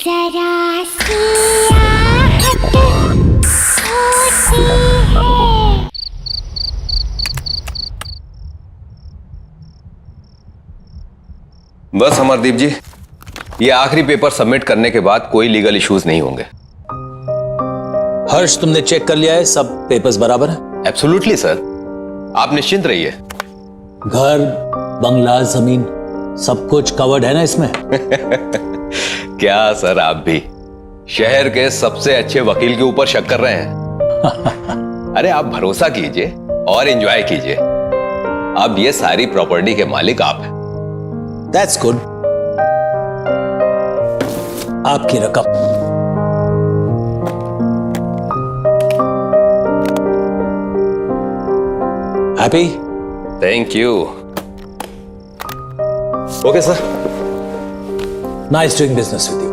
जरा सी आहट होती है। बस अमरदीप जी, ये आखिरी पेपर सबमिट करने के बाद कोई लीगल इश्यूज नहीं होंगे। हर्ष, तुमने चेक कर लिया है? सब पेपर्स बराबर है? एब्सोल्युटली सर, आप निश्चिंत रहिए। घर, बंगला, जमीन सब कुछ कवर्ड है ना इसमें? क्या सर, आप भी शहर के सबसे अच्छे वकील के ऊपर शक कर रहे हैं? अरे आप भरोसा कीजिए और एंजॉय कीजिए। अब ये सारी प्रॉपर्टी के मालिक आप हैं। That's good. आपकी रकम। Happy? Thank you. Okay sir. Nice doing business with you.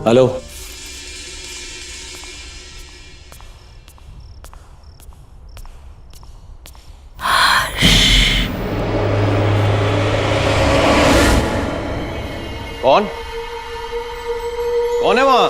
Hello, कौन कौन है वहां?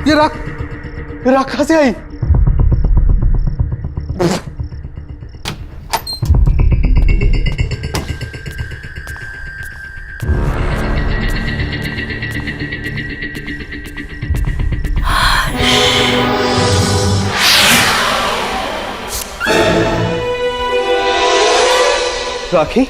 ये राख कहां से आई? राखी?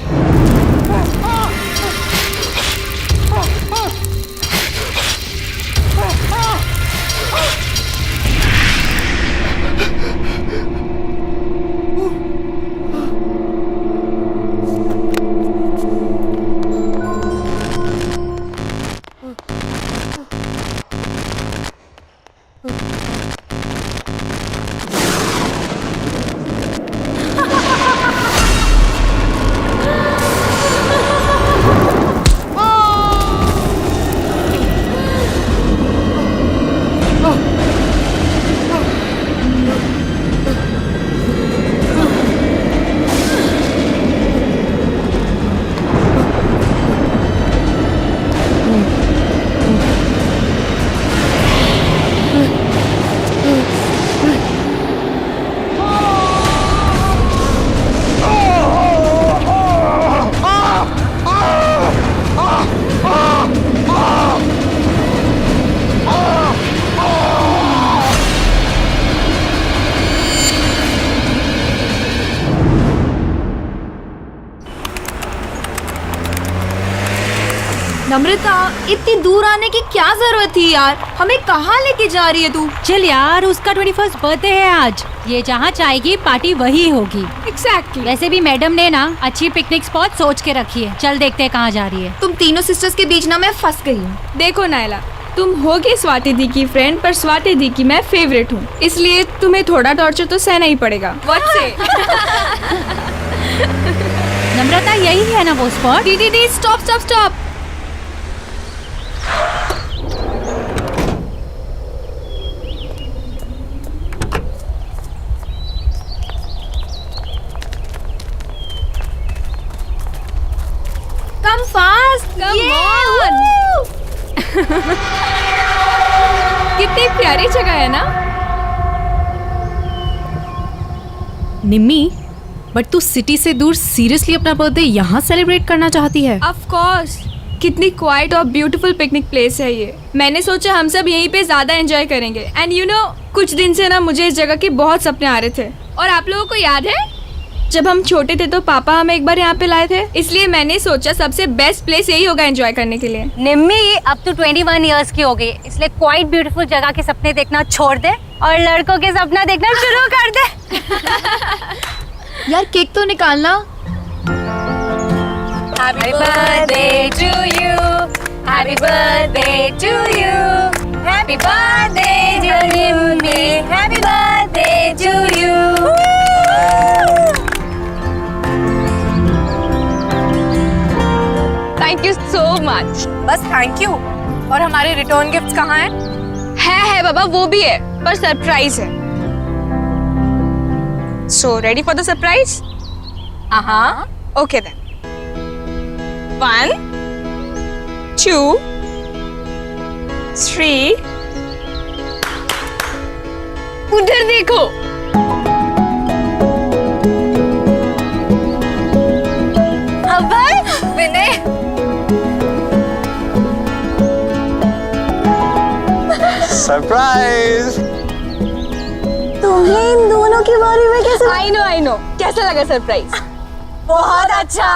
नम्रता, इतनी दूर आने की क्या जरूरत थी यार? हमें कहाँ लेके जा रही है तू? चल यार, उसका 21st बर्थडे है आज। ये जहाँ चाहेगी पार्टी वही होगी। एग्जैक्टली। वैसे भी मैडम ने ना अच्छी पिकनिक स्पॉट सोच के रखी है। चल देखते हैं कहाँ जा रही है। तुम तीनों सिस्टर्स के बीच ना मैं फंस गई हूँ। देखो नायला, तुम होगी स्वाति दी की फ्रेंड, पर स्वाति दी की मैं फेवरेट हूँ, इसलिए तुम्हें थोड़ा टॉर्चर तो सहना ही पड़ेगा। व्हाट से? नम्रता, यही है ना वो स्पॉट? दीदी stop stop stop. Come fast! Come on! कितनी प्यारी जगह है ना? निम्मी, बट तू सिटी से दूर सीरियसली अपना बर्थडे यहाँ सेलिब्रेट करना चाहती है? Of course! कितनी क्वाइट और ब्यूटीफुल पिकनिक प्लेस है ये। मैंने सोचा हम सब यहीं पे ज्यादा एंजॉय करेंगे। एंड यू नो, कुछ दिन से ना मुझे इस जगह के बहुत सपने आ रहे थे। और आप लोगों को याद है जब हम छोटे थे तो पापा हमें एक बार यहाँ पे लाए थे, इसलिए मैंने सोचा सबसे बेस्ट प्लेस यही होगा एंजॉय करने के लिए। निम्मी, अब तो 21 इयर्स की हो गई, इसलिए क्वाइट ब्यूटीफुल जगह के सपने देखना छोड़ दे और लड़कों के सपना देखना शुरू कर दे। यार केक तो निकालना। Happy birthday to you. Happy birthday to you. Happy birthday dear Nimmi. Happy birthday to you. Thank you so much. बस थैंक यू। और हमारे रिटर्न गिफ्ट्स कहाँ हैं? है बाबा, वो भी है पर सरप्राइज है। So ready for the surprise? हाँ। Okay then. 1 2 3। उधर देखो। अभय, विनय। सरप्राइज। तुम्हें इन दोनों के बारे में कैसे? I know. कैसा लगा सरप्राइज? बहुत अच्छा।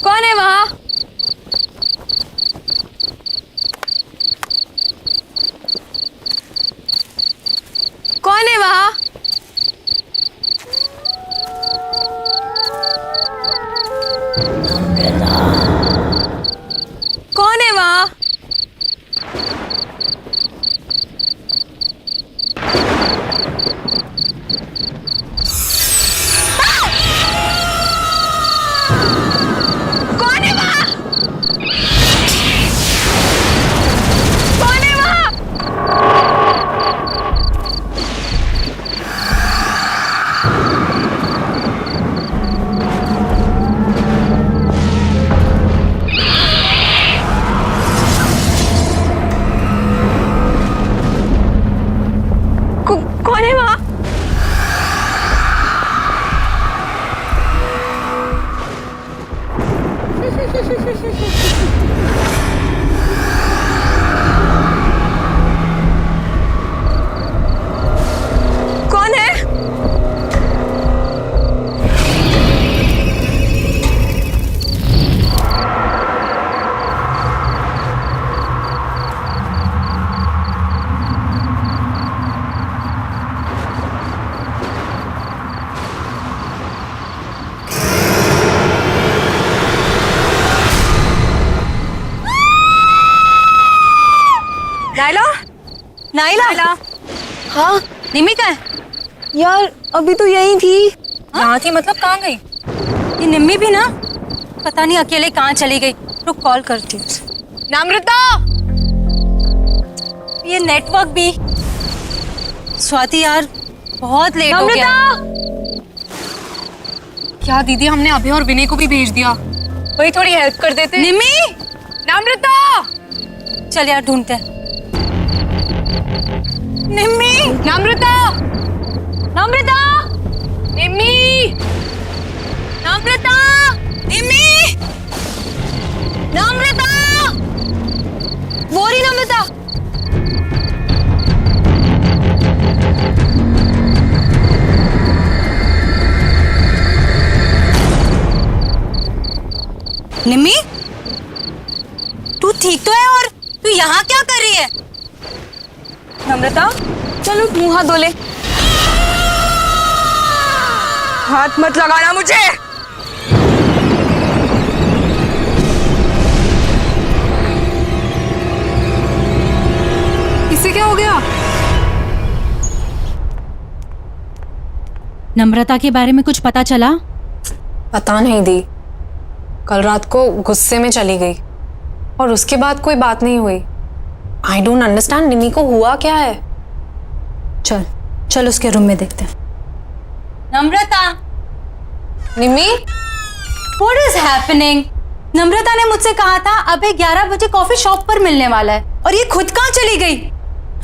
कौन है वहाँ? कौन है वहाँ? कौन है वहाँ? कौन है वहाँ? कौन है वहाँ? कौन है वहाँ? कौन है? नाइला? नाइला? हाँ निम्मी कहाँ है? यार, अभी तो यही थी। यहाँ थी मतलब कहाँ गई? ये निम्मी भी ना पता नहीं अकेले कहाँ चली गई। रुक कॉल करती हूँ। नम्रता! ये नेटवर्क भी। स्वाति यार बहुत लेट हो गया। क्या दीदी, हमने अभी और विनय को भी भेज दिया। वही थोड़ी हेल्प कर देते। निम्मी! नम्रता! चल यार ढूंढते हैं। निम्मी! नम्रता! नम्रता! निम्मी! नम्रता! निम्मी! नम्रता! वो रही नम्रता। निम्मी, तू ठीक तो है? और तू यहाँ क्या कर रही है? नम्रता, चलो मुंह हाथ धो ले। हाथ मत लगाना मुझे। इससे क्या हो गया? नम्रता के बारे में कुछ पता चला? पता नहीं दी, कल रात को गुस्से में चली गई और उसके बाद कोई बात नहीं हुई। आई डोंट अंडरस्टैंड, निमी को हुआ क्या है? चल चल उसके रूम में देखते हैं। नम्रता, निमी, व्हाट इज हैपनिंग? नम्रता ने मुझसे कहा था अबे 11 बजे कॉफी शॉप पर मिलने वाला है, और ये खुद कहाँ चली गई?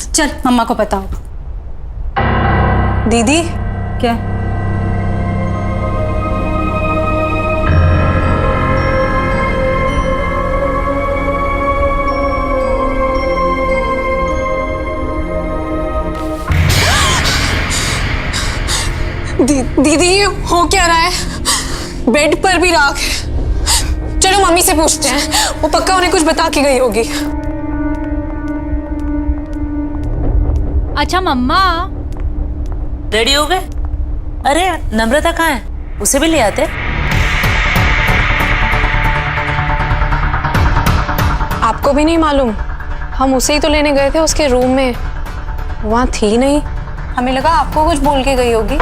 चल मम्मा को बताओ। दीदी क्या? दीदी ये हो क्या रहा है? बेड पर भी राख है। चलो मम्मी से पूछते हैं, वो पक्का उन्हें कुछ बता के गई होगी। अच्छा मम्मा, रेडी हो गए? अरे नम्रता कहाँ है? उसे भी ले आते। आपको भी नहीं मालूम? हम उसे ही तो लेने गए थे उसके रूम में, वहाँ थी नहीं। हमें लगा आपको कुछ बोल के गई होगी।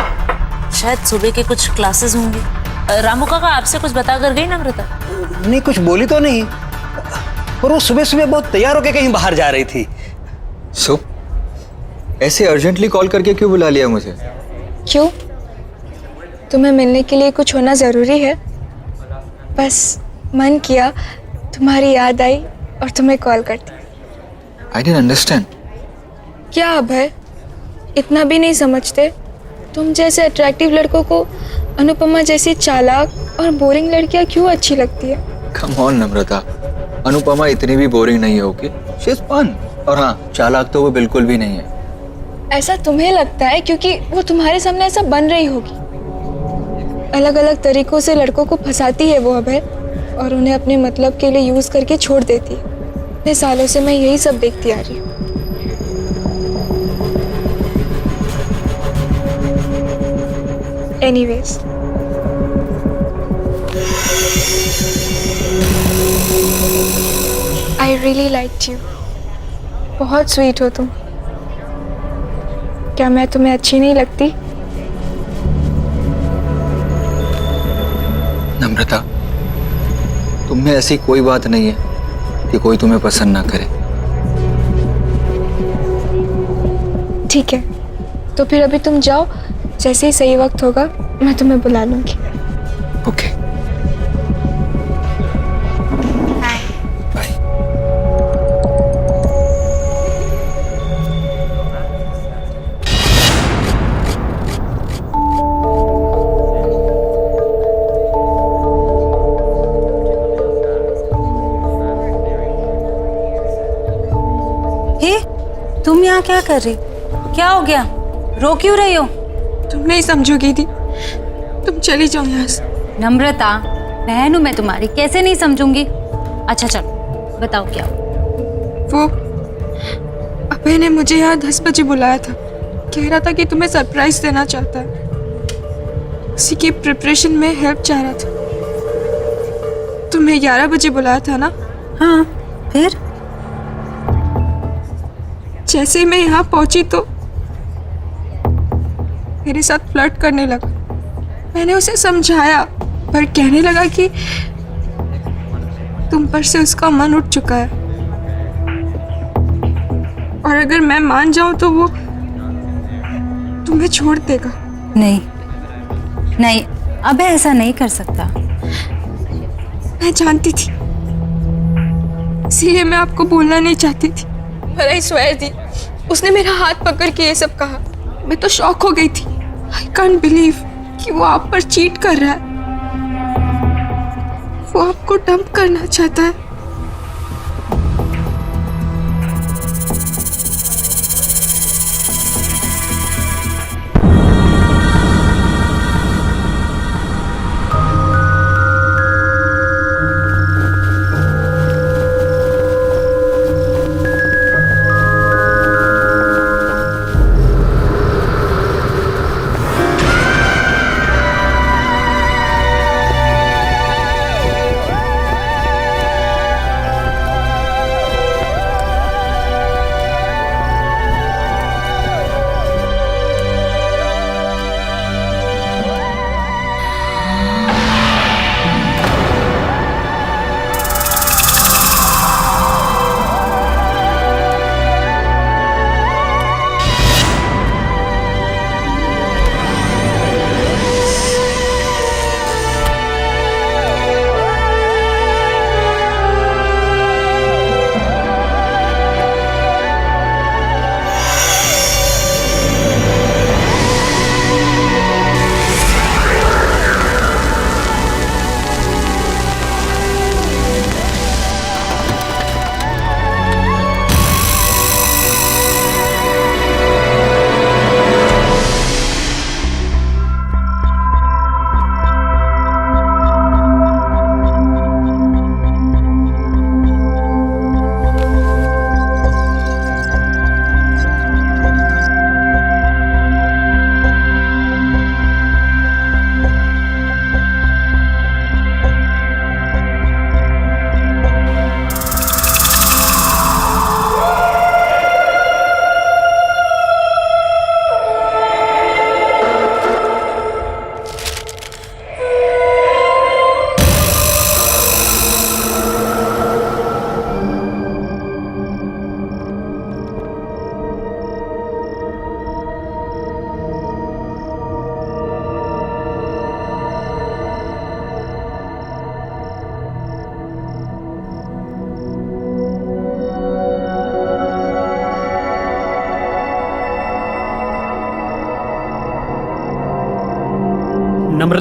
शायद सुबह के कुछ क्लासेस होंगे। रामू काका आपसे कुछ बता कर गई नम्रता? नहीं, कुछ बोली तो नहीं, पर वो सुबह सुबह बहुत तैयार होकर कहीं बाहर जा रही थी। सो ऐसे अर्जेंटली कॉल करके क्यों बुला लिया मुझे? क्यों? तुम्हें मिलने के लिए कुछ होना ज़रूरी है? बस मन किया, तुम्हारी याद आई और तुम्हें कॉल करती। I didn't understand. क्या अब है, इतना भी नहीं समझते? तुम जैसे अट्रैक्टिव लड़कों को अनुपमा जैसी चालाक और बोरिंग लड़कियां क्यों अच्छी लगती है? कम ऑन नम्रता, अनुपमा इतनी भी बोरिंग नहीं है। Okay, she is fun. और हाँ, चालाक तो वो बिल्कुल भी नहीं है। ऐसा तुम्हें लगता है क्योंकि वो तुम्हारे सामने ऐसा बन रही होगी। अलग अलग तरीकों से लड़कों को फंसाती है वो अभय, और उन्हें अपने मतलब के लिए यूज करके छोड़ देती है। इतने सालों से मैं यही सब देखती आ रही हूँ। Anyways, I really liked you. बहुत स्वीट हो तुम। क्या मैं तुम्हें अच्छी नहीं लगती? नम्रता, तुम में ऐसी कोई बात नहीं है कि कोई तुम्हें पसंद ना करे। ठीक है, तो फिर अभी तुम जाओ, जैसे ही सही वक्त होगा मैं तुम्हें बुला लूंगी। Okay, bye. हे, तुम यहाँ क्या कर रही? क्या हो गया? रो क्यों रही हो? तुम नहीं समझोगी दी, तुम चली जाओ यहाँ से। नम्रता, बहन हूँ मैं तुम्हारी, कैसे नहीं समझूंगी? अच्छा चलो बताओ क्या हुआ? वो अभय ने मुझे यहाँ 10 बजे बुलाया था, कह रहा था कि तुम्हें सरप्राइज देना चाहता है। उसी की प्रिपरेशन में हेल्प चाह रहा था। तुम्हें 11 बजे बुलाया था ना? हाँ, फिर? जैसे ही मैं यहाँ पहुंची तो मेरे साथ फ्लर्ट करने लगा। मैंने उसे समझाया, पर कहने लगा कि तुम पर से उसका मन उठ चुका है, और अगर मैं मान जाऊं तो वो तुम्हें छोड़ देगा। नहीं नहीं, अब ऐसा नहीं कर सकता। मैं जानती थी, इसीलिए मैं आपको बोलना नहीं चाहती थी। पर आई स्वेयर दी, उसने मेरा हाथ पकड़ के ये सब कहा। मैं तो शॉक हो गई थी। आई कांट बिलीव कि वो आप पर चीट कर रहा है। वो आपको डंप करना चाहता है।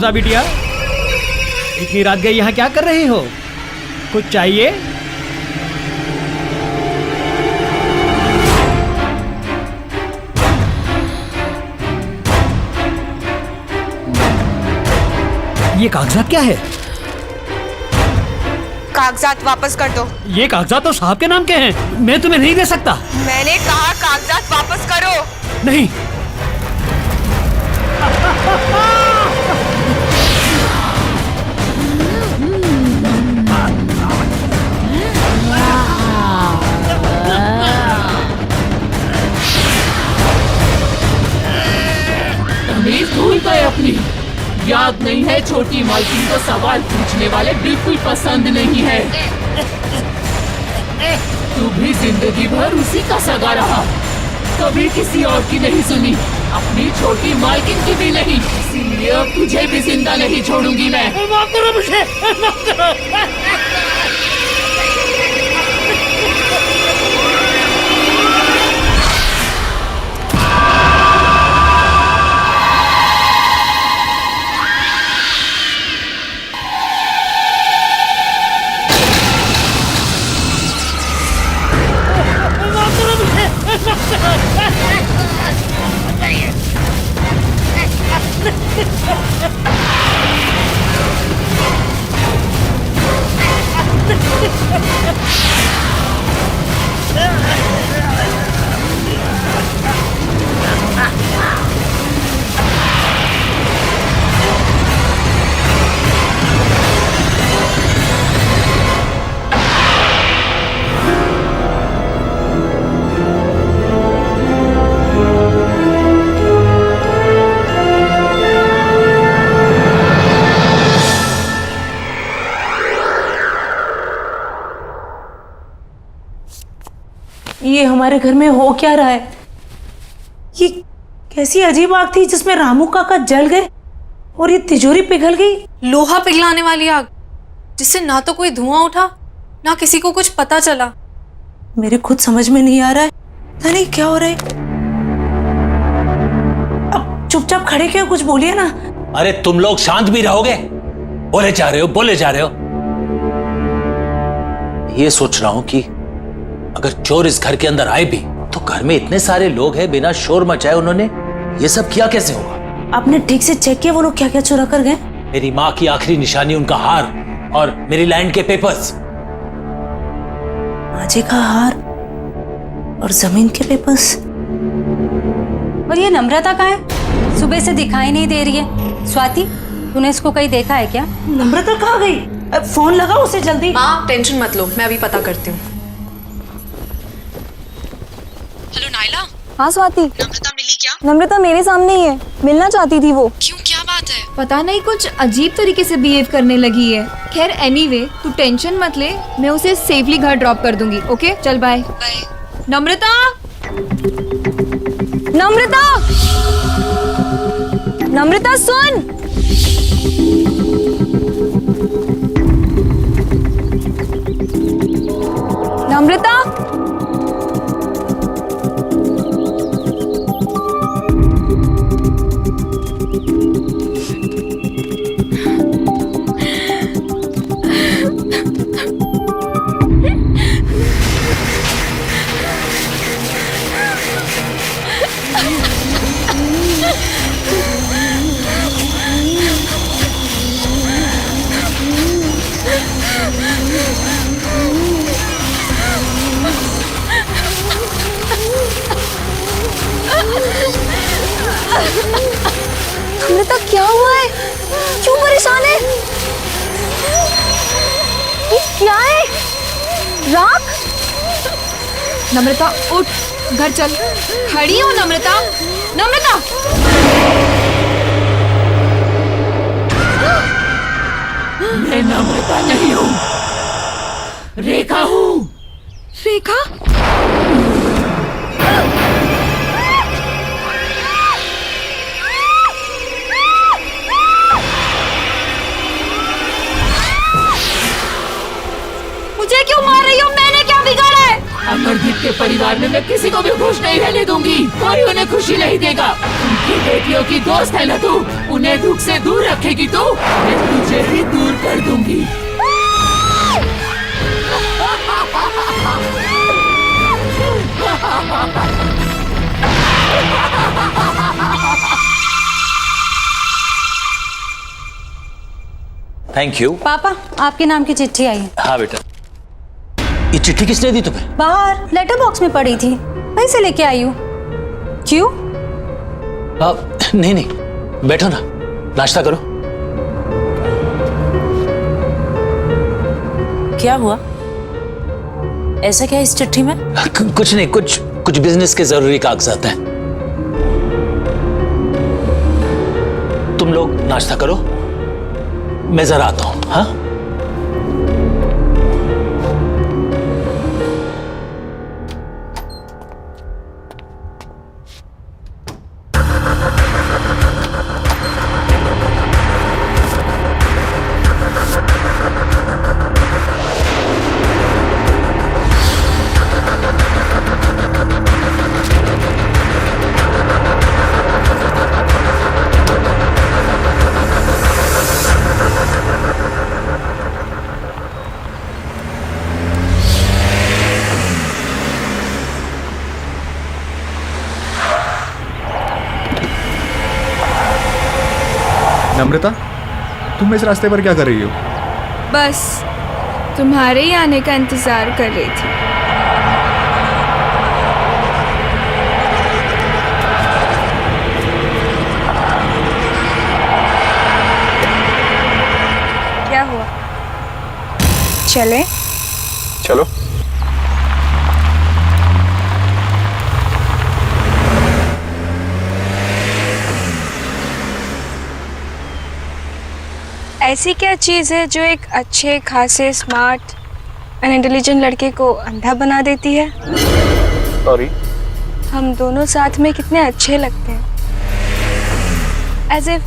नम्रता बिटिया, इतनी रात गई यहाँ क्या कर रही हो? कुछ चाहिए? ये कागजात क्या है? कागजात वापस कर दो। ये कागजात तो साहब के नाम के हैं, मैं तुम्हें नहीं दे सकता। मैंने कहा कागजात वापस करो। नहीं। तमीज भूल गए अपनी। याद नहीं है छोटी मालकिन को सवाल पूछने वाले बिल्कुल पसंद नहीं है। तू भी जिंदगी भर उसी का सगा रहा, कभी किसी और की नहीं सुनी, अपनी छोटी मालकिन की भी नहीं। इसीलिए अब तुझे भी जिंदा नहीं छोड़ूंगी मैं। माफ करो मुझे, माफ करो। ये हमारे घर में हो क्या रहा है? ये कैसी अजीब आग थी जिसमें रामू काका जल गए और ये तिजोरी पिघल गई। लोहा पिघलाने वाली आग, जिससे ना तो कोई धुआं उठा ना किसी को कुछ पता चला। मेरे खुद समझ में नहीं आ रहा है, पता नहीं क्या हो रहा है। अब चुपचाप खड़े क्यों, कुछ बोलिए ना। अरे तुम लोग शांत भी रहोगे? बोले जा रहे हो, बोले जा रहे हो। ये सोच रहा हूं कि अगर चोर इस घर के अंदर आए भी तो घर में इतने सारे लोग हैं, बिना शोर मचाए उन्होंने ये सब किया कैसे होगा? आपने ठीक से चेक किया वो लोग क्या क्या चुरा कर गए? मेरी माँ की आखिरी निशानी, उनका हार और मेरी लैंड के पेपर्स। माँ का हार और जमीन के पेपर्स। और ये नम्रता कहाँ है? सुबह से दिखाई नहीं दे रही है। स्वाति, तूने इसको कहीं देखा है क्या? नम्रता कहाँ गई? अब फोन लगाओ उसे जल्दी। माँ टेंशन मत लो, मैं अभी पता करती हूँ। हेलो नायला। हाँ स्वाति। नम्रता मिली क्या? नम्रता मेरे सामने ही है, मिलना चाहती थी वो। क्यों, क्या बात है? पता नहीं कुछ अजीब तरीके से बिहेव करने लगी है। खैर एनीवे, तू टेंशन मत ले, मैं उसे सेफली घर ड्रॉप कर दूंगी। ओके चल बाय। बाय। नम्रता, नम्रता, नम्रता सुन। नम्रता, नम्रता क्या हुआ है? क्यों परेशान है? ये क्या है? राख? नम्रता उठ, घर चल। खड़ी हो नम्रता, नम्रता। मैं नम्रता नहीं हूँ, रेखा हूँ। रेखा? मुझे क्यों मार रही हो? मैंने क्या बिगाड़ा है? अब अमरदीप के परिवार में मैं किसी को भी खुश नहीं रहने दूंगी। कोई उन्हें खुशी नहीं देगा। उनकी बेटियों की दोस्त है ना तू, उन्हें दुख से दूर रखेगी तू, मैं तुझे ही दूर कर दूंगी। Thank you. पापा आपके नाम की चिट्ठी आई है। हाँ बेटा। ये चिट्ठी किसने दी तुम्हें? बाहर लेटर बॉक्स में पड़ी थी, वहीं से लेके आई हूँ। क्यों? नहीं नहीं, बैठो ना, नाश्ता करो। क्या हुआ? ऐसा क्या इस चिट्ठी में? कुछ नहीं, कुछ बिजनेस के जरूरी कागजात हैं। तुम लोग नाश्ता करो, मैं जरा आता हूं। हाँ, नम्रता, तुम इस रास्ते पर क्या कर रही हो? बस तुम्हारे ही आने का इंतजार कर रही थी। क्या हुआ? चले? चलो। ऐसी क्या चीज़ है जो एक अच्छे खासे स्मार्ट एंड इंटेलिजेंट लड़के को अंधा बना देती है? सॉरी। हम दोनों साथ में कितने अच्छे लगते हैं, एज इफ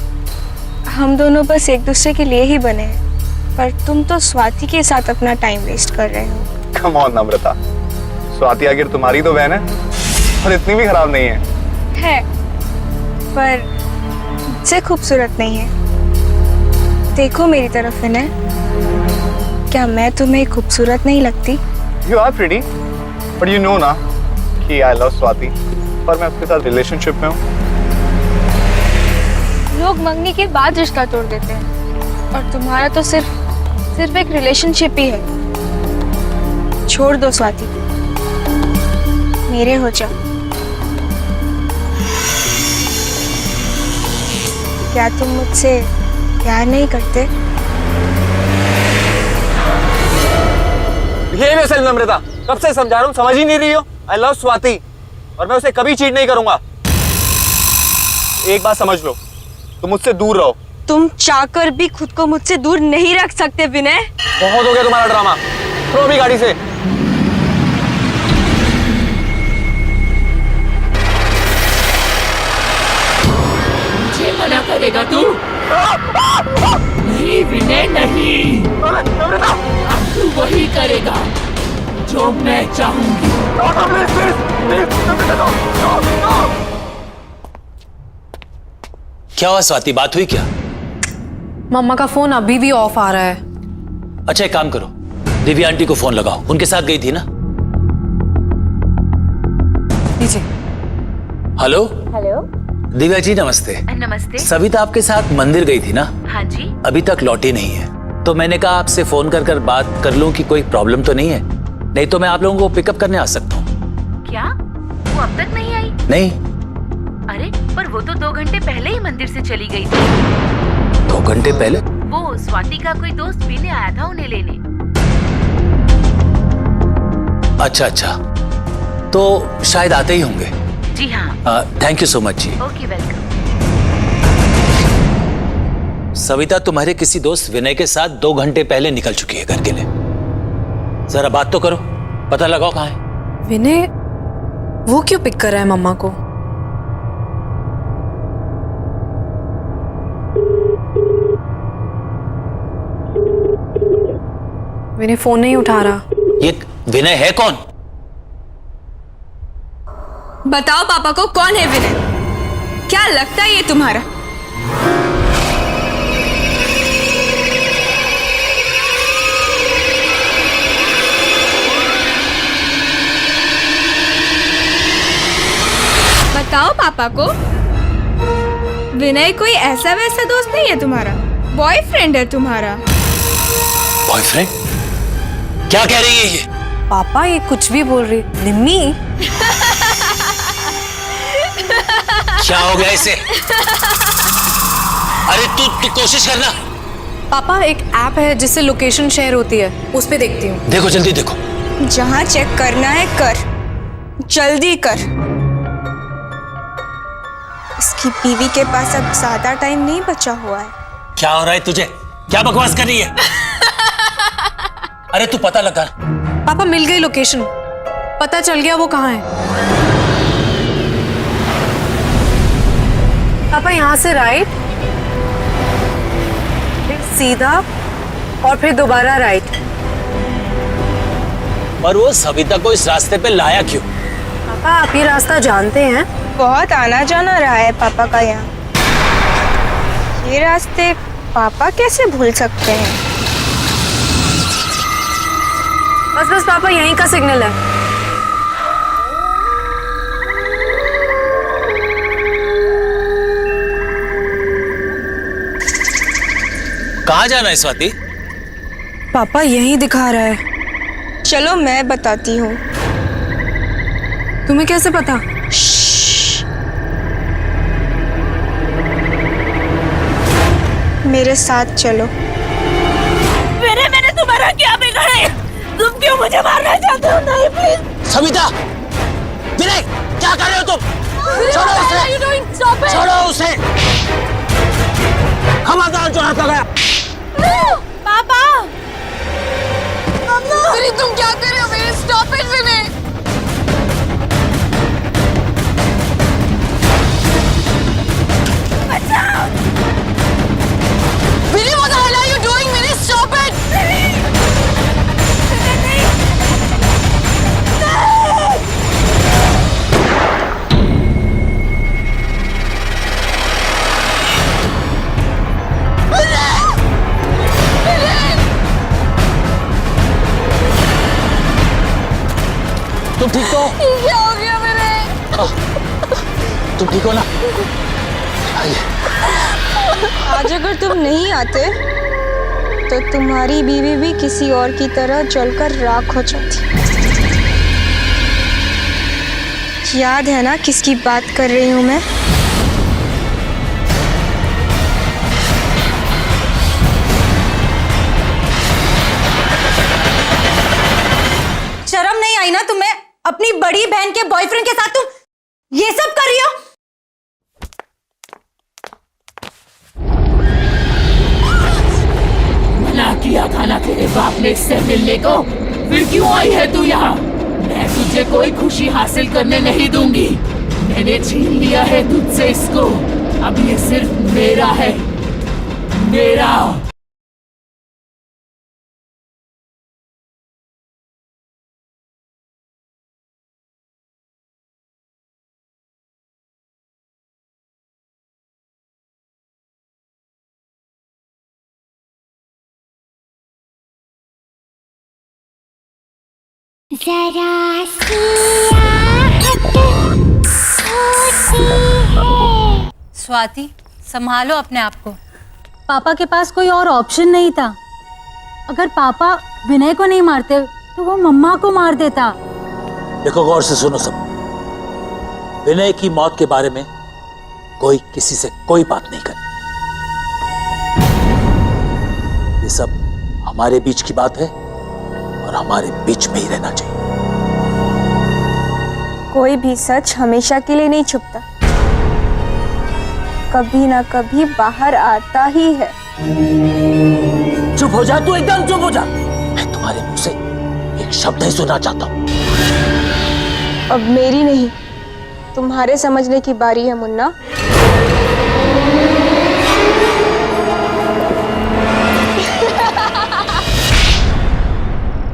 हम दोनों बस एक दूसरे के लिए ही बने हैं, पर तुम तो स्वाति के साथ अपना टाइम वेस्ट कर रहे हो। कम ऑन नम्रता, स्वाति आखिर तुम्हारी तो बहन है और इतनी भी खराब नहीं है। पर मुझसे खूबसूरत नहीं है। देखो मेरी तरफ विनय, क्या मैं तुम्हें खूबसूरत नहीं लगती? You are pretty, but you know ना कि I love स्वाति, पर मैं उसके साथ रिलेशनशिप में हूँ। लोग मंगनी के बाद रिश्ता तोड़ देते हैं और तुम्हारा तो सिर्फ एक रिलेशनशिप ही है। छोड़ दो स्वाति, मेरे हो जाओ। क्या तुम मुझसे प्यार नहीं करते? ये वैसे नम्रता, कब से समझा रहा हूँ, समझ ही नहीं रही हो। I love स्वाति और मैं उसे कभी चीट नहीं करूंगा। एक बात समझ लो, तुम मुझसे दूर रहो। तुम चाहकर भी खुद को मुझसे दूर नहीं रख सकते विनय। बहुत हो गया तुम्हारा ड्रामा, थ्रो भी गाड़ी से। मुझे मना करेगा तू? नहीं विनय नहीं, अब तू वही करेगा जो मैं चाहूंगी। क्या हुआ स्वाति, बात हुई क्या? मम्मा का फोन अभी भी ऑफ आ रहा है। अच्छा एक काम करो, दिव्या आंटी को फोन लगाओ, उनके साथ गई थी ना? लीजिए। हेलो। हेलो दिव्या जी नमस्ते। नमस्ते। सविता आपके साथ मंदिर गई थी ना? हाँ जी। अभी तक लौटी नहीं है, तो मैंने कहा आपसे फोन कर बात कर लूं कि कोई प्रॉब्लम तो नहीं है, नहीं तो मैं आप लोगों को पिकअप करने आ सकता हूँ। क्या वो अब तक नहीं आई? नहीं। अरे पर वो तो 2 घंटे पहले ही मंदिर से चली गई थी। 2 घंटे पहले? वो स्वाति का कोई दोस्त पीने आया था उन्हें लेने। अच्छा, तो शायद आते ही होंगे। जी हाँ। थैंक यू सो मच जी। Okay welcome. सविता तुम्हारे किसी दोस्त विनय के साथ 2 घंटे पहले निकल चुकी है घर के लिए। जरा बात तो करो, पता लगाओ कहाँ है। विनय वो क्यों पिक कर रहा है मम्मा को? विनय फोन नहीं उठा रहा। ये विनय है कौन? बताओ पापा को कौन है विनय? क्या लगता है ये तुम्हारा? बताओ पापा को। विनय कोई ऐसा वैसा दोस्त नहीं है तुम्हारा, बॉयफ्रेंड है तुम्हारा। बॉयफ्रेंड? क्या कह रही है ये? पापा ये कुछ भी बोल रही। निम्मी क्या हो गया इसे? अरे तू कोशिश करना। पापा एक ऐप है जिससे लोकेशन शेयर होती है, उस पे देखती हूँ। देखो जल्दी देखो। जहाँ चेक करना है कर, जल्दी कर। इसकी बीवी के पास अब ज्यादा टाइम नहीं बचा हुआ है। क्या हो रहा है तुझे? क्या बकवास कर रही है? अरे तू पता लगा। पापा मिल गई लोकेशन, पता चल गया वो कहाँ है। पापा यहाँ से राइट, फिर सीधा और फिर दोबारा राइट। पर वो सविता को इस रास्ते पे लाया क्यों? पापा आप ये रास्ता जानते हैं? बहुत आना जाना रहा है पापा का यहाँ। ये रास्ते पापा कैसे भूल सकते हैं? बस बस पापा यहीं का सिग्नल है। कहाँ जाना है स्वाति? पापा यहीं दिखा रहा है। चलो मैं बताती हूँ। तुम्हें कैसे पता? मेरे साथ चलो। मैंने तुम्हारा क्या बिगाड़ा? तुम क्यों मुझे मारना चाहते हो? नहीं प्लीज। सविता, विनय, क्या कर रहे हो तुम? छोड़ो उसे, छोड़ो उसे। खबरदार जो हाथ लगाया। पापा! विनय तुम क्या कर रहे हो? विनय स्टॉप इट विनय! बचाओ! विनय what the hell are you doing? Vinay stop it! तुम ठीक हो? क्या हो गया विनय? तुम ठीक हो ना? आज अगर तुम नहीं आते तो तुम्हारी बीवी भी किसी और की तरह जलकर राख हो जाती। याद है ना किसकी बात कर रही हूँ मैं? शर्म नहीं आई ना तुम्हें? अपनी बड़ी बहन के बॉयफ्रेंड के साथ तुम ये सब कर रही हो? मना किया था ना तेरे बाप ने इससे मिलने को, फिर क्यों आई है तू यहाँ? मैं तुझे कोई खुशी हासिल करने नहीं दूंगी। मैंने छीन लिया है तुझसे इसको, अब ये सिर्फ मेरा है, मेरा। जरा स्वाति संभालो अपने आप को। पापा के पास कोई और ऑप्शन नहीं था। अगर पापा विनय को नहीं मारते तो वो मम्मा को मार देता। देखो गौर से सुनो सब। विनय की मौत के बारे में कोई किसी से कोई बात नहीं करे। ये सब हमारे बीच की बात है और हमारे बीच में ही रहना चाहिए। कोई भी सच हमेशा के लिए नहीं छुपता, कभी ना कभी बाहर आता ही है। चुप हो जा तू, एकदम चुप हो जा। मैं तुम्हारे मुंह से एक शब्द नहीं सुनना चाहता हूं। अब मेरी नहीं तुम्हारे समझने की बारी है मुन्ना।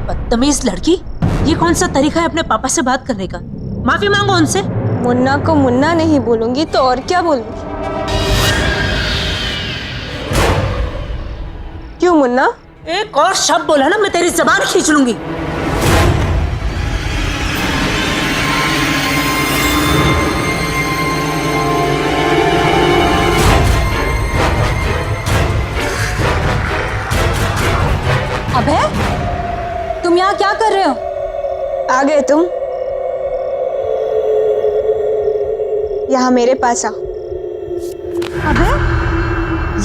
बदतमीज लड़की, ये कौन सा तरीका है अपने पापा से बात करने का? माफी मांगो उनसे। मुन्ना को मुन्ना नहीं बोलूंगी तो और क्या बोलूंगी? क्यों मुन्ना? एक और शब्द बोला ना मैं तेरी जबान खींच लूंगी। अभय, तुम यहाँ क्या कर रहे हो? आ गए तुम? यहाँ मेरे पास आओ। अभय,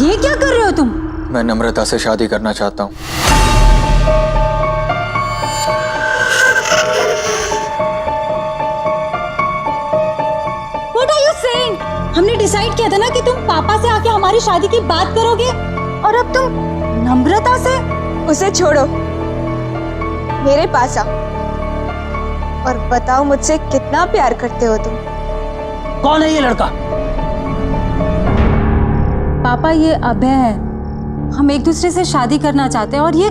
ये क्या कर रहे हो तुम? मैं नम्रता से शादी करना चाहता हूँ। What are you saying? हमने डिसाइड किया था ना कि तुम पापा से आके हमारी शादी की बात करोगे, और अब तुम नम्रता से? उसे छोड़ो, मेरे पास आओ और बताओ मुझसे कितना प्यार करते हो तुम। कौन है ये लड़का? पापा, ये अभय है। हम एक दूसरे से शादी करना चाहते हैं और ये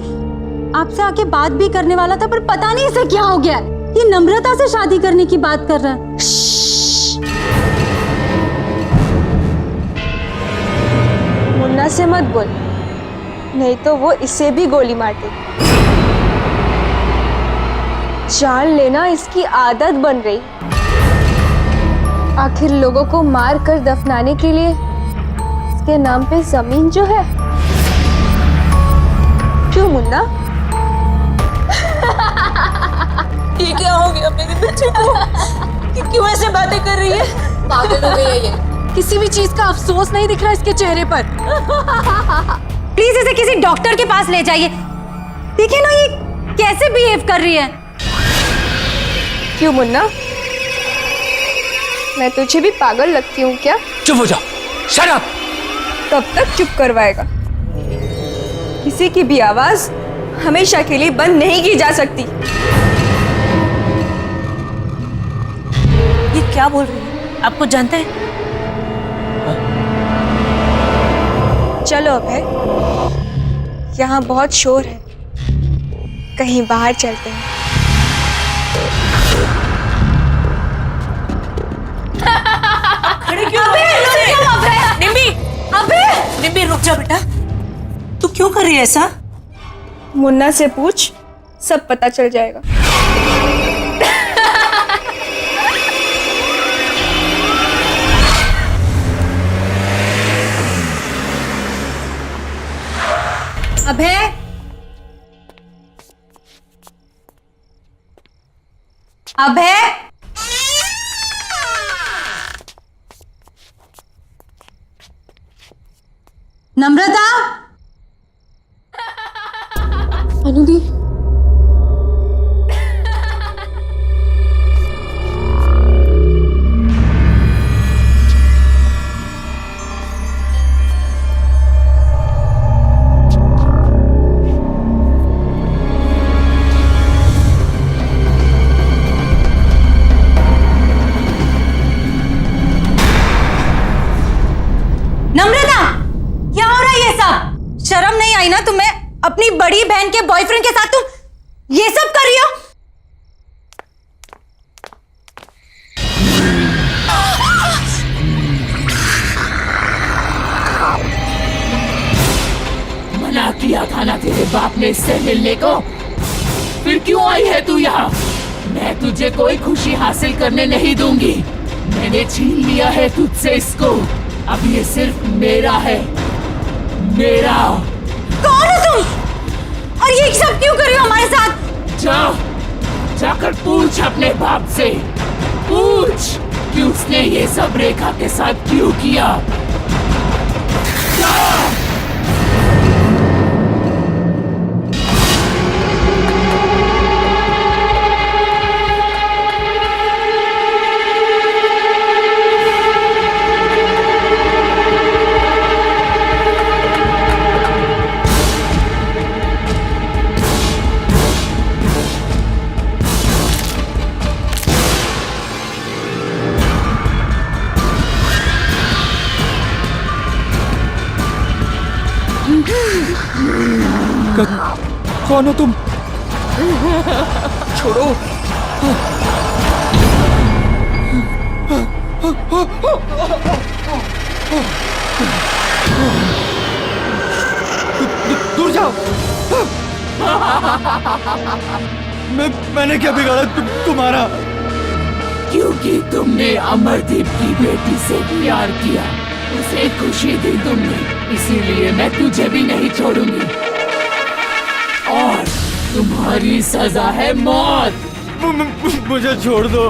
आपसे आके बात भी करने वाला था, पर पता नहीं इसे क्या हो गया। ये नम्रता से शादी करने की बात कर रहा है। मुन्ना से मत बोल, नहीं तो वो इसे भी गोली मार दे। जान लेना, इसकी आदत बन रही। आखिर लोगों को मार कर दफनाने के लिए इसके नाम पे जमीन जो है। क्यों मुन्ना? ये क्या हो गया मेरे बच्चे को? क्यों ऐसे बातें कर रही है? पागल हो गई है ये। किसी भी चीज का अफसोस नहीं दिख रहा इसके चेहरे पर। प्लीज इसे किसी डॉक्टर के पास ले जाइए। देखिए ना ये कैसे बिहेव कर रही है। क्यों मुन्ना, मैं तुझे भी पागल लगती हूँ क्या? चुप हो जाओ, शट अप। कब तक चुप करवाएगा? किसी की भी आवाज हमेशा के लिए बंद नहीं की जा सकती। ये क्या बोल रही है? आपको जानते हैं? चलो अभय, यहाँ बहुत शोर है, कहीं बाहर चलते हैं। खड़े क्यों? निम्बी रुक जा बेटा। तू क्यों कर रही है ऐसा? मुन्ना से पूछ, सब पता चल जाएगा। अभय, अभय, नम्रता, अनुदी, नम्रता, क्या हो रहा है ये सब? शर्म नहीं आई ना तुम्हें? अपनी बड़ी बहन के बॉयफ्रेंड के साथ तुम ये सब कर रही हो? मना किया था ना तेरे बाप ने इससे मिलने को, फिर क्यों आई है तू यहाँ? मैं तुझे कोई खुशी हासिल करने नहीं दूंगी। मैंने छीन लिया है तुझसे इसको, अब ये सिर्फ मेरा है, मेरा। कौन हो तुम? और ये सब क्यों कर रही हो हमारे साथ? जाकर पूछ अपने बाप से, पूछ कि उसने ये सब रेखा के साथ क्यों किया। जा। कौन हो तुम? छोड़ो। दूर जाओ। मैंने क्या बिगाड़ा तुम्हारा? क्योंकि तुमने अमरदीप की बेटी से प्यार किया, उसे खुशी दी तुमने, इसीलिए मैं तुझे भी नहीं छोड़ूंगी। और तुम्हारी सजा है मौत। मुझे छोड़ दो।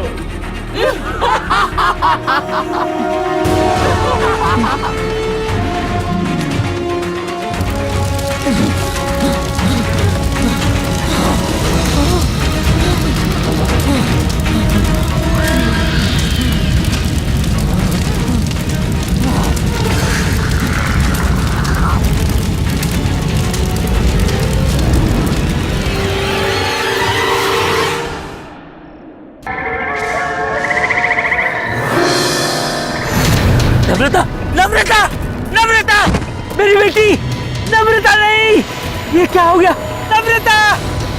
नम्रता, नम्रता, नम्रता, मेरी बेटी, नम्रता नहीं, ये क्या हो गया? नम्रता,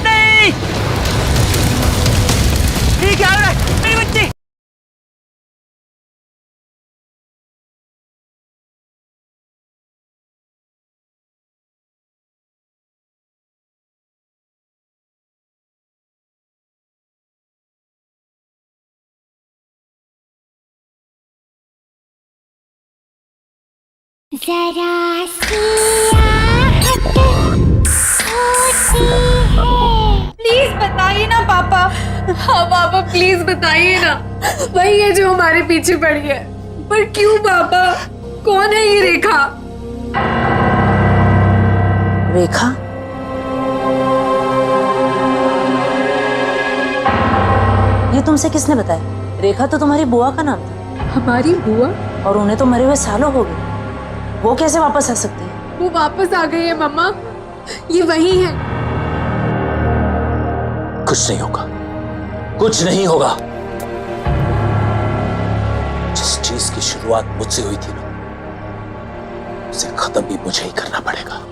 नहीं, ये क्या हो रहा है? मेरी बच्ची। जरा प्लीज बताइए ना पापा। हाँ पापा प्लीज बताइए ना, वही है जो हमारे पीछे पड़ी है। पर क्यों पापा? कौन है ये रेखा? रेखा? ये तुमसे किसने बताया? रेखा तो तुम्हारी बुआ का नाम था। हमारी बुआ? और उन्हें तो मरे हुए सालों हो गए, वो कैसे वापस आ सकती है? वो वापस आ गई है मम्मा, ये वही है। कुछ नहीं होगा, कुछ नहीं होगा। जिस चीज की शुरुआत मुझसे हुई थी ना, उसे खत्म भी मुझे ही करना पड़ेगा।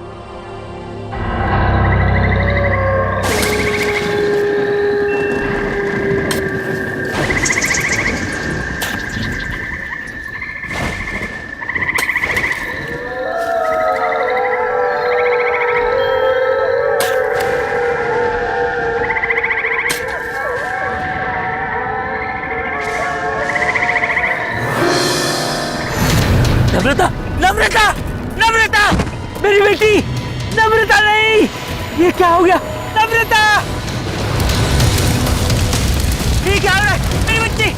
नम्रता, नम्रता, नम्रता, मेरी बेटी, नम्रता नहीं, ये क्या हो गया? नम्रता, ये क्या हो रहा है? मेरी बच्ची,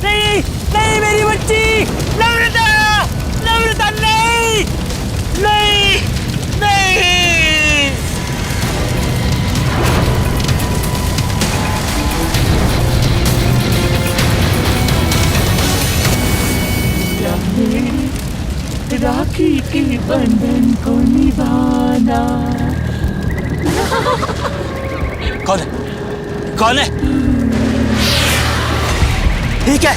नहीं, नहीं, मेरी बच्ची, नम्रता, नम्रता नहीं, नहीं, नहीं। राखी के बंधन को निभाना। कौन है? कौन है? ठीक है।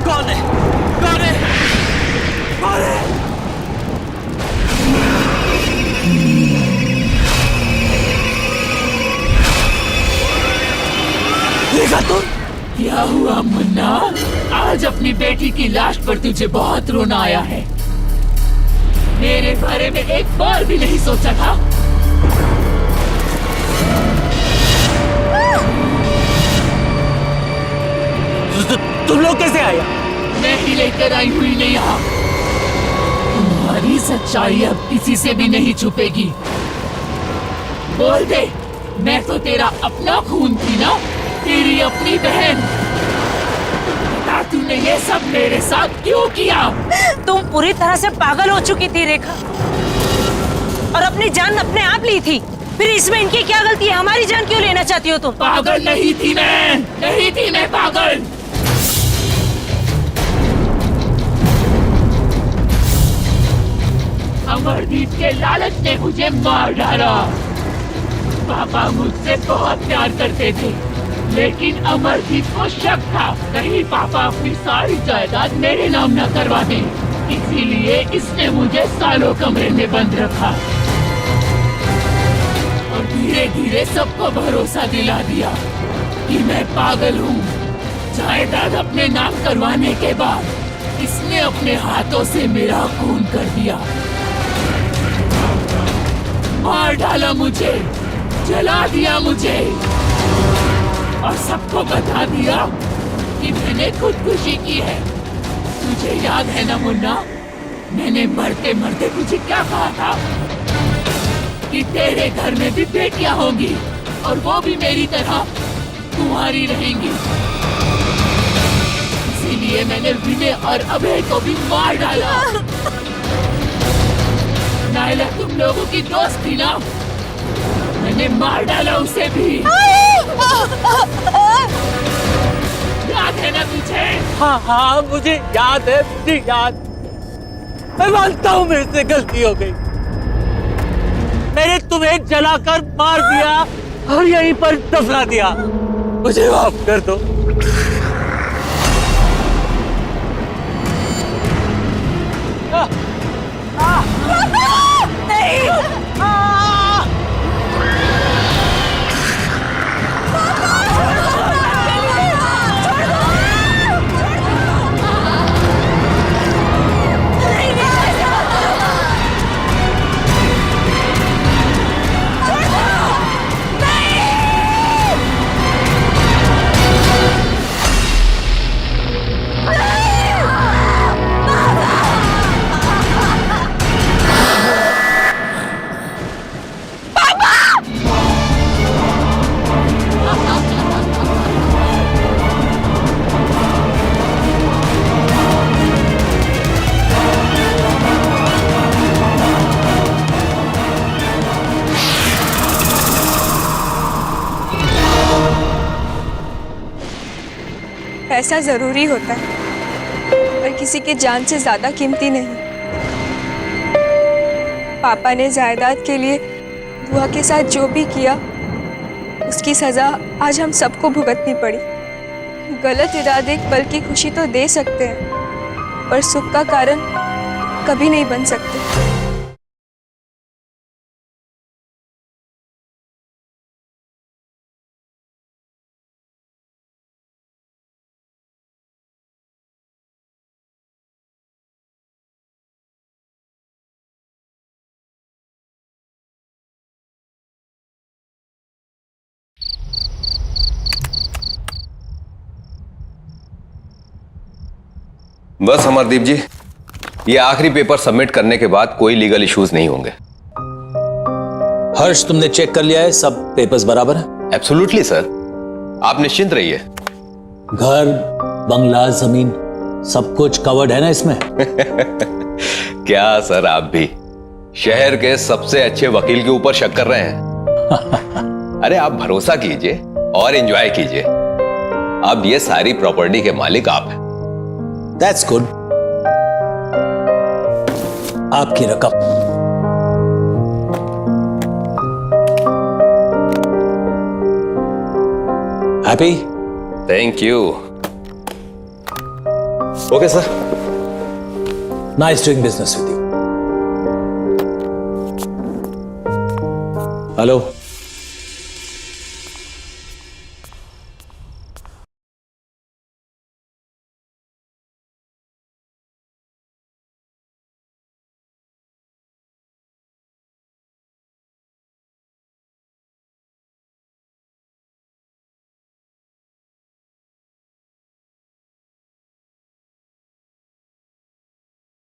कौन है? कौन है? कौन है? देखा तुम? क्या हुआ मुन्ना? आज अपनी बेटी की लाश पर तुझे बहुत रोना आया है। मेरे बारे में एक बार भी नहीं सोचा था? तुम लोग कैसे आए? मैं ही लेकर आई हुई नहीं यहाँ। तुम्हारी सच्चाई अब किसी से भी नहीं छुपेगी। बोल दे, मैं तो तेरा अपना खून थी ना, तेरी अपनी बहन। बता तूने ये सब मेरे साथ क्यों किया? तुम पूरी तरह से पागल हो चुकी थी रेखा, और अपनी जान अपने आप ली थी। फिर इसमें इनकी क्या गलती है? हमारी जान क्यों लेना चाहती हो तुम? पागल नहीं थी मैं, नहीं थी मैं पागल। अमरदीप के लालच ने मुझे मार डाला। पापा मुझसे बहुत प्यार करते थे, लेकिन अमरजीत को शक था कहीं पापा अपनी सारी जायदाद मेरे नाम न करवा दें, इसीलिए इसने मुझे सालों कमरे में बंद रखा और धीरे धीरे सबको भरोसा दिला दिया कि मैं पागल हूँ। जायदाद अपने नाम करवाने के बाद इसने अपने हाथों से मेरा खून कर दिया, मार डाला मुझे, जला दिया मुझे और सबको बता दिया कि मैंने खुदकुशी की है। तुझे याद है ना मुन्ना, मैंने मरते मरते तुझे क्या कहा था कि तेरे घर में भी बेटियां होंगी और वो भी मेरी तरह तुम्हारी रहेंगी। इसीलिए मैंने विनय और अभय को भी मार डाला। नायला तुम लोगों की दोस्त थी ना, मैंने मार डाला उसे भी। याद है ना तुझे? हाँ हाँ मुझे याद है, मुझे याद। मैं मानता हूँ मेरे से गलती हो गई, मैंने तुम्हें जलाकर मार दिया और यहीं पर दफना दिया, मुझे माफ कर दो। पैसा ज़रूरी होता है पर किसी की जान से ज़्यादा कीमती नहीं। पापा ने जायदाद के लिए बुआ के साथ जो भी किया उसकी सज़ा आज हम सबको भुगतनी पड़ी। गलत इरादे एक पल की खुशी तो दे सकते हैं पर सुख का कारण कभी नहीं बन सकते। बस अमरदीप जी, ये आखिरी पेपर सबमिट करने के बाद कोई लीगल इश्यूज नहीं होंगे। हर्ष तुमने चेक कर लिया है, सब पेपर्स बराबर है? एब्सोल्युटली सर, आप निश्चिंत रहिए। घर, बंगला, जमीन सब कुछ कवर्ड है ना इसमें? क्या सर, आप भी शहर के सबसे अच्छे वकील के ऊपर शक कर रहे हैं? अरे आप भरोसा कीजिए और एंजॉय कीजिए। अब ये सारी प्रॉपर्टी के मालिक आप हैं। That's good. आपकी रकम। Happy? Thank you. Okay, sir. Nice doing business with you. Hello.